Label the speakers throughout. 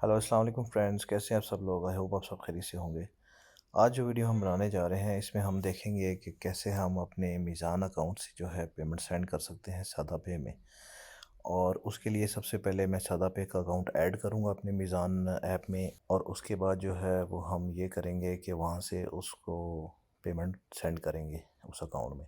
Speaker 1: Hello अस्सलाम वालेकुम friends, कैसे हैं आप सब लोग। आई होप आप सब खैरियत से होंगे। आज जो वीडियो हम बनाने जा रहे हैं इसमें हम देखेंगे कि कैसे हम अपने मीज़ान अकाउंट से जो है पेमेंट सेंड कर सकते हैं सादा पे में। और उसके लिए सबसे पहले मैं सादा पे का अकाउंट ऐड करूंगा अपने मीज़ान ऐप में, और उसके बाद जो है वो हम ये करेंगे कि वहाँ से उसको पेमेंट सेंड करेंगे उस अकाउंट में।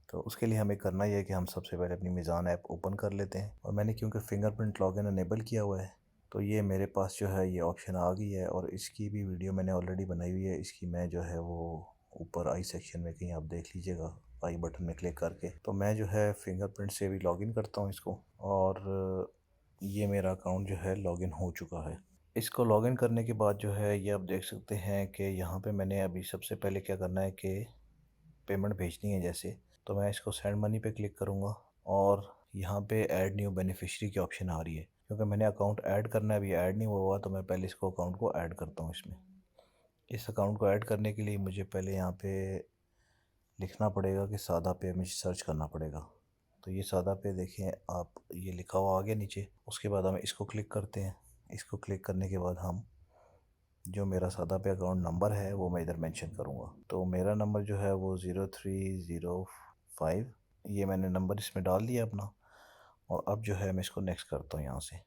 Speaker 1: तो उसके लिए हमें करना ये है कि हम सबसे पहले अपनी मीज़ान ऐप ओपन कर लेते हैं, और मैंने क्योंकि फिंगरप्रिंट लॉगिन अनेबल किया हुआ है तो ये मेरे पास जो है ये ऑप्शन आ गई है, और इसकी भी वीडियो मैंने ऑलरेडी बनाई हुई है। इसकी मैं जो है वो ऊपर आई सेक्शन में कहीं आप देख लीजिएगा, आई बटन में क्लिक करके। तो मैं जो है फिंगरप्रिंट से भी लॉगिन करता हूँ इसको, और ये मेरा अकाउंट जो है लॉगिन हो चुका है। इसको लॉगिन करने के बाद जो है ये आप देख सकते हैं कि यहाँ पे मैंने अभी सबसे पहले क्या करना है कि पेमेंट भेजनी है जैसे। तो मैं इसको सेंड मनी पे क्लिक करूँगा, और यहाँ पे ऐड न्यू बेनिफिशियरी की ऑप्शन आ रही है। क्योंकि मैंने अकाउंट ऐड करना है, अभी ऐड नहीं हुआ तो मैं पहले इसको अकाउंट को ऐड करता हूँ इसमें। इस अकाउंट को ऐड करने के लिए मुझे पहले यहाँ पे लिखना पड़ेगा कि सादा पे, मुझे सर्च करना पड़ेगा। तो ये सादा पे देखें आप, ये लिखा हुआ आ गया नीचे। उसके बाद हम इसको क्लिक करते हैं। इसको क्लिक करने के बाद हम जो मेरा सादा पे अकाउंट नंबर है वो मैं इधर मेंशन करूँगा। तो मेरा नंबर जो है वो 0305, ये मैंने नंबर इसमें डाल दिया अपना। और अब जो है मैं इसको नेक्स्ट करता हूँ यहाँ से।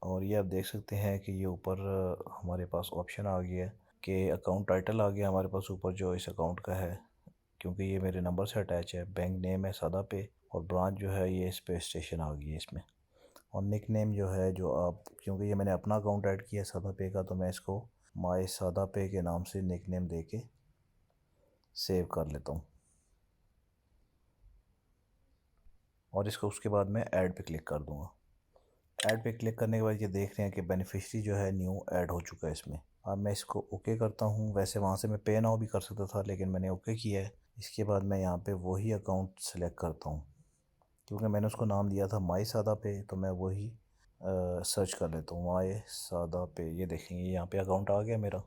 Speaker 1: और ये आप देख सकते हैं कि ये ऊपर हमारे पास ऑप्शन आ गया है कि अकाउंट टाइटल आ गया हमारे पास ऊपर जो इस अकाउंट का है, क्योंकि ये मेरे नंबर से अटैच है। बैंक नेम है सादा पे, और ब्रांच जो है ये स्पेस स्टेशन आ गई है इसमें। और निक नेम जो है, जो आप, क्योंकि ये मैंने अपना अकाउंट ऐड किया है सादा पे का, तो मैं इसको माई सादा पे के नाम से निक नेम दे के सेव कर लेता हूँ। और इसको उसके बाद मैं ऐड पे क्लिक कर दूँगा। ऐड पे क्लिक करने के बाद ये देख रहे हैं कि बेनिफिशियरी जो है न्यू ऐड हो चुका है इसमें। अब मैं इसको ओके करता हूँ। वैसे वहाँ से मैं पे नाउ भी कर सकता था, लेकिन मैंने ओके किया है। इसके बाद मैं यहाँ पे वही अकाउंट सेलेक्ट करता हूँ, क्योंकि मैंने उसको नाम दिया था माई सादा पे, तो मैं वही सर्च कर लेता हूँ माई सादा पे। ये देखेंगे यहाँ पे अकाउंट आ गया मेरा।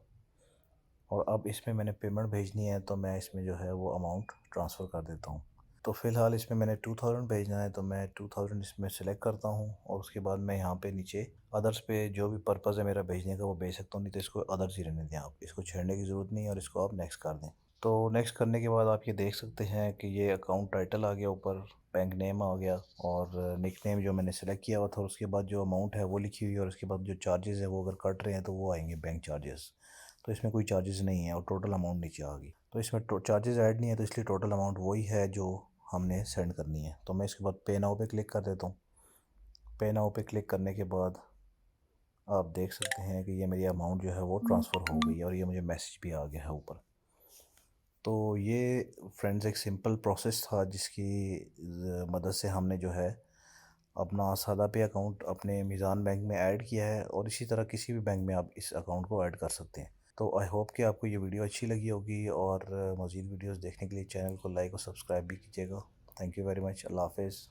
Speaker 1: और अब इसमें मैंने पेमेंट भेजनी है, तो मैं इसमें जो है वो अमाउंट ट्रांसफ़र कर देता हूँ। तो फ़िलहाल इसमें मैंने 2000 भेजना है, तो मैं 2000 इसमें सेलेक्ट करता हूँ। और उसके बाद मैं यहाँ पे नीचे अदर्स पे जो भी पर्पज़ है मेरा भेजने का वो भेज सकता हूँ, नहीं तो इसको अदर्स ही रहने दें आप। इसको छेड़ने की ज़रूरत नहीं है, और इसको आप नेक्स्ट कर दें। तो नेक्स्ट करने के बाद आप ये देख सकते हैं कि ये अकाउंट टाइटल आ गया ऊपर, बैंक नेम आ गया, और निक नेम जो मैंने सेलेक्ट किया हुआ था। उसके बाद जो अमाउंट है वो लिखी हुई है, और उसके बाद जो चार्जेस है वो अगर कट रहे हैं तो वो आएंगे बैंक चार्जेस। तो इसमें कोई चार्जेस नहीं है, और टोटल अमाउंट नीचे आ गई। तो इसमें चार्जेस ऐड नहीं है, तो इसलिए टोटल अमाउंट वही है जो हमने सेंड करनी है। तो मैं इसके बाद पे नाउ पे क्लिक कर देता हूँ। पे नाउ पे क्लिक करने के बाद आप देख सकते हैं कि ये मेरी अमाउंट जो है वो ट्रांसफ़र हो गई है, और ये मुझे मैसेज भी आ गया है ऊपर। तो ये फ्रेंड्स एक सिंपल प्रोसेस था जिसकी मदद से हमने जो है अपना सादा पे अकाउंट अपने मीज़ान बैंक में ऐड किया है, और इसी तरह किसी भी बैंक में आप इस अकाउंट को ऐड कर सकते हैं। तो आई होप कि आपको ये वीडियो अच्छी लगी होगी, और मज़ीद वीडियोस देखने के लिए चैनल को लाइक और सब्सक्राइब भी कीजिएगा। Thank you very much. अल्लाह हाफ़िज़।